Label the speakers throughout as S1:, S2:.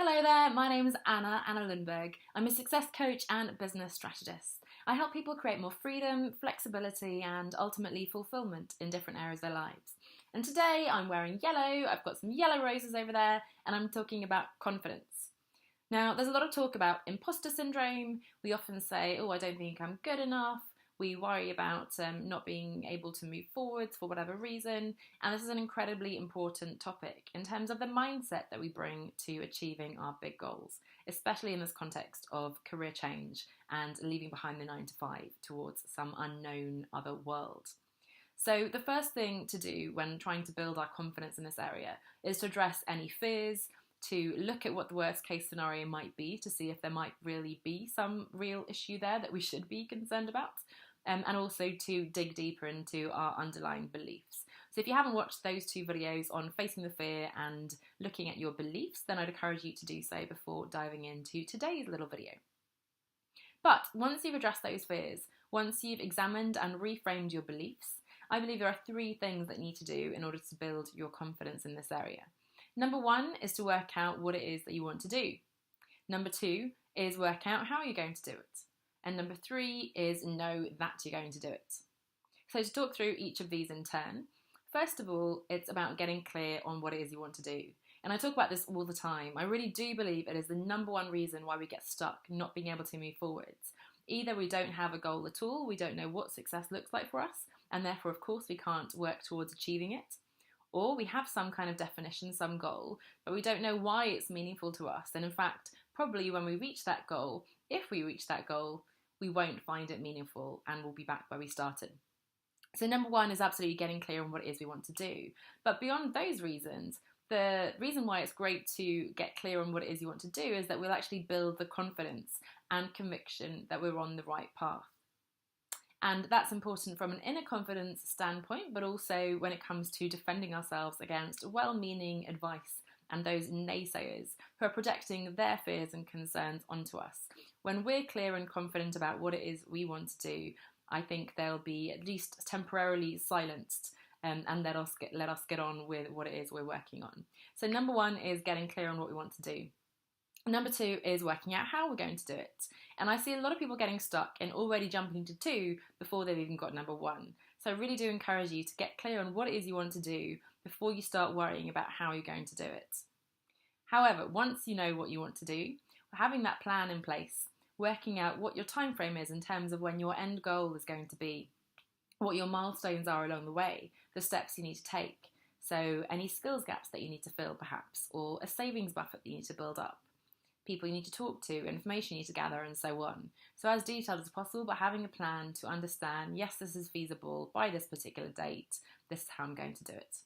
S1: Hello there, my name is Anna Lundberg. I'm a success coach and business strategist. I help people create more freedom, flexibility, and ultimately fulfilment in different areas of their lives. And today I'm wearing yellow, I've got some yellow roses over there, and I'm talking about confidence. Now, there's a lot of talk about imposter syndrome. We often say, I don't think I'm good enough. We worry about not being able to move forwards for whatever reason. And this is an incredibly important topic in terms of the mindset that we bring to achieving our big goals, especially in this context of career change and leaving behind the 9 to 5 towards some unknown other world. So the first thing to do when trying to build our confidence in this area is to address any fears, to look at what the worst case scenario might be to see if there might really be some real issue there that we should be concerned about, and also to dig deeper into our underlying beliefs. So if you haven't watched those two videos on facing the fear and looking at your beliefs, then I'd encourage you to do so before diving into today's little video. But once you've addressed those fears, once you've examined and reframed your beliefs, I believe there are 3 things that you need to do in order to build your confidence in this area. Number 1 is to work out what it is that you want to do. Number 2 is work out how you're going to do it. And number 3 is know that you're going to do it. So to talk through each of these in turn, first of all, it's about getting clear on what it is you want to do. And I talk about this all the time. I really do believe it is the number 1 reason why we get stuck not being able to move forwards. Either we don't have a goal at all, we don't know what success looks like for us, and therefore, of course, we can't work towards achieving it. Or we have some kind of definition, some goal, but we don't know why it's meaningful to us. And in fact, probably when we reach that goal, if we reach that goal, we won't find it meaningful and we'll be back where we started. So number 1 is absolutely getting clear on what it is we want to do. But beyond those reasons, the reason why it's great to get clear on what it is you want to do is that we'll actually build the confidence and conviction that we're on the right path. And that's important from an inner confidence standpoint, but also when it comes to defending ourselves against well-meaning advice and those naysayers who are projecting their fears and concerns onto us. When we're clear and confident about what it is we want to do, I think they'll be at least temporarily silenced and let us get on with what it is we're working on. So number 1 is getting clear on what we want to do. Number 2 is working out how we're going to do it. And I see a lot of people getting stuck and already jumping to 2 before they've even got number 1. So I really do encourage you to get clear on what it is you want to do before you start worrying about how you're going to do it. However, once you know what you want to do, having that plan in place, working out what your time frame is in terms of when your end goal is going to be, what your milestones are along the way, the steps you need to take. So any skills gaps that you need to fill perhaps, or a savings buffer that you need to build up, people you need to talk to, information you need to gather, and so on. So as detailed as possible, but having a plan to understand, yes, this is feasible by this particular date, this is how I'm going to do it.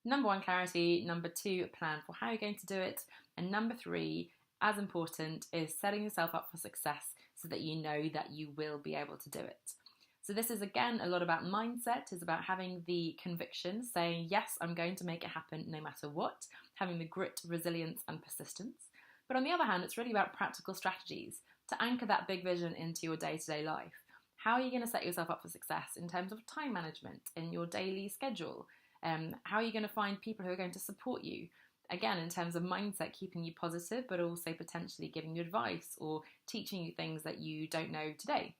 S1: Number 1, clarity. Number 2, a plan for how you're going to do it. And number 3, as important, is setting yourself up for success so that you know that you will be able to do it. So this is, again, a lot about mindset. It's about having the conviction, saying, yes, I'm going to make it happen no matter what, having the grit, resilience, and persistence. But on the other hand, it's really about practical strategies to anchor that big vision into your day-to-day life. How are you going to set yourself up for success in terms of time management, in your daily schedule? How are you going to find people who are going to support you? Again, in terms of mindset, keeping you positive, but also potentially giving you advice or teaching you things that you don't know today.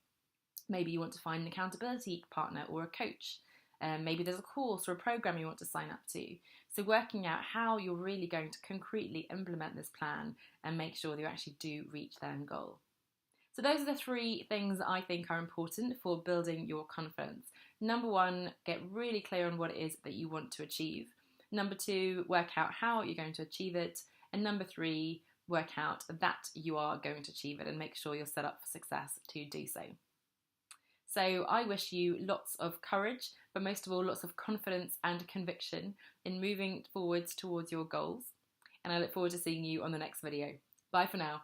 S1: Maybe you want to find an accountability partner or a coach. Maybe there's a course or a program you want to sign up to. So working out how you're really going to concretely implement this plan and make sure that you actually do reach that end goal. So those are the 3 things I think are important for building your confidence. Number 1, get really clear on what it is that you want to achieve. Number 2, work out how you're going to achieve it. And number 3, work out that you are going to achieve it and make sure you're set up for success to do so. So I wish you lots of courage, but most of all, lots of confidence and conviction in moving forwards towards your goals. And I look forward to seeing you on the next video. Bye for now.